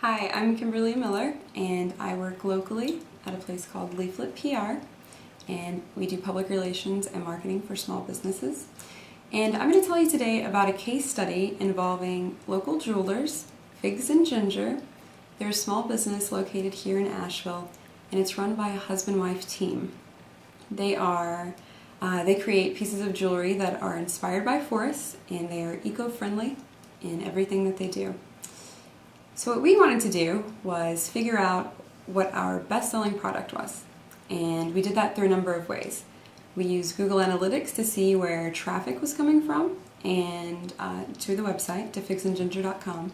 Hi, I'm Kimberly Miller, and I work locally at a place called Leaflet PR, and we do public relations and marketing for small businesses. And I'm going to tell you today about a case study involving local jewelers, Figs and Ginger. They're a small business located here in Asheville, and it's run by a husband-wife team. They create pieces of jewelry that are inspired by forests, and they are eco-friendly in everything that they do. So what we wanted to do was figure out what our best-selling product was, and we did that through a number of ways. We used Google Analytics to see where traffic was coming from, and to the website, to figsandginger.com.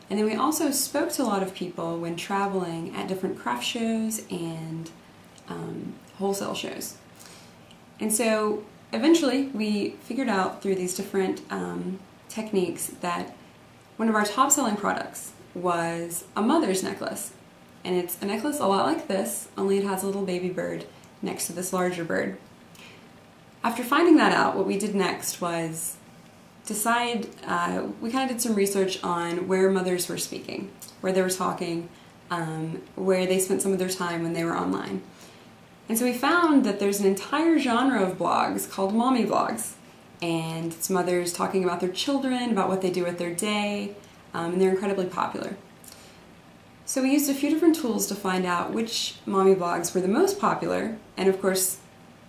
And then we also spoke to a lot of people when traveling at different craft shows and wholesale shows. And so eventually we figured out through these different techniques that one of our top-selling products was a mother's necklace. And it's a necklace a lot like this, only it has a little baby bird next to this larger bird. After finding that out, what we did next was decide, we kind of did some research on where mothers were speaking, where they were talking, where they spent some of their time when they were online. And so we found that there's an entire genre of blogs called mommy blogs. And it's mothers talking about their children, about what they do with their day, and they're incredibly popular. So we used a few different tools to find out which mommy blogs were the most popular, and of course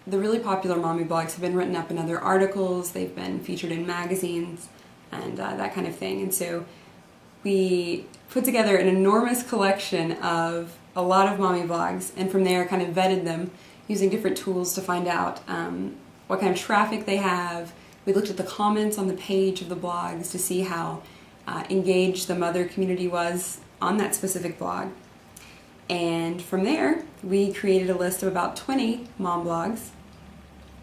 the really popular mommy blogs have been written up in other articles, they've been featured in magazines, and that kind of thing. And so we put together an enormous collection of a lot of mommy blogs, and from there kind of vetted them using different tools to find out what kind of traffic they have. We looked at the comments on the page of the blogs to see how engaged the mother community was on that specific blog. And from there, we created a list of about 20 mom blogs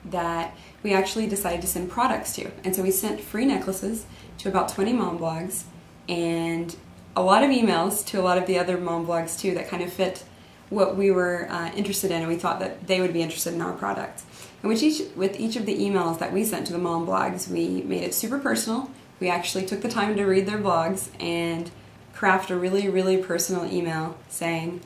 that we actually decided to send products to. And so we sent free necklaces to about 20 mom blogs and a lot of emails to a lot of the other mom blogs too that kind of fit what we were interested in, and we thought that they would be interested in our product. And with each of the emails that we sent to the mom blogs, we made it super personal. We actually took the time to read their blogs and craft a really, really personal email saying,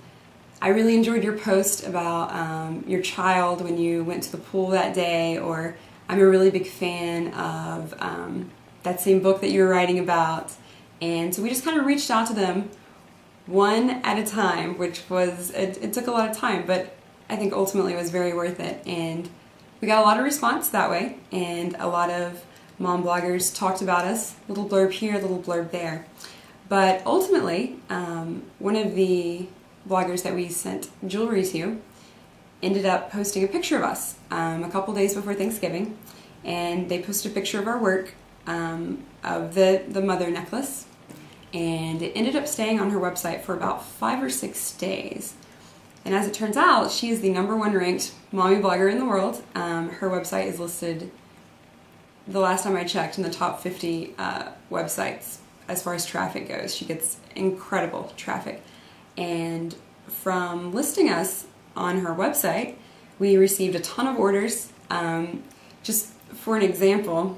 I really enjoyed your post about your child when you went to the pool that day, or I'm a really big fan of that same book that you were writing about. And so we just kind of reached out to them one at a time, which was, it took a lot of time, but I think ultimately it was very worth it. And we got a lot of response that way, and a lot of mom bloggers talked about us, little blurb here, little blurb there. But ultimately, one of the bloggers that we sent jewelry to ended up posting a picture of us a couple days before Thanksgiving, and they posted a picture of our work of the mother necklace, and it ended up staying on her website for about 5 or 6 days. And as it turns out, she is the #1 ranked mommy blogger in the world. Her website is listed, the last time I checked, in the top 50 websites as far as traffic goes. She gets incredible traffic. And from listing us on her website, we received a ton of orders. Just for an example,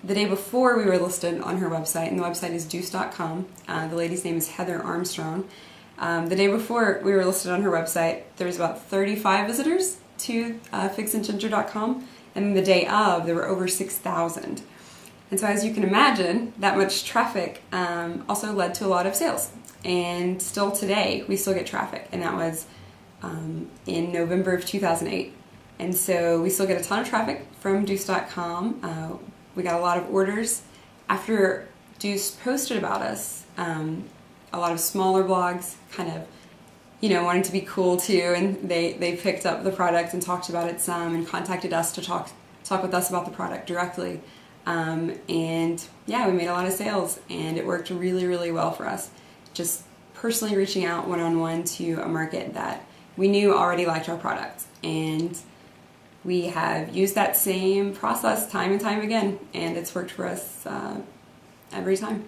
the day before we were listed on her website, and the website is deuce.com, the lady's name is Heather Armstrong. The day before we were listed on her website, there was about 35 visitors to figsandginger.com, and the day of, there were over 6,000. And so as you can imagine, that much traffic also led to a lot of sales. And still today, we still get traffic, and that was in November of 2008. And so we still get a ton of traffic from deuce.com. We got a lot of orders. After Deuce posted about us, a lot of smaller blogs kind of, wanted to be cool too, and they picked up the product and talked about it some and contacted us to talk with us about the product directly. And yeah, we made a lot of sales, and it worked really, really well for us. Just personally reaching out one-on-one to a market that we knew already liked our product. And we have used that same process time and time again, and it's worked for us every time.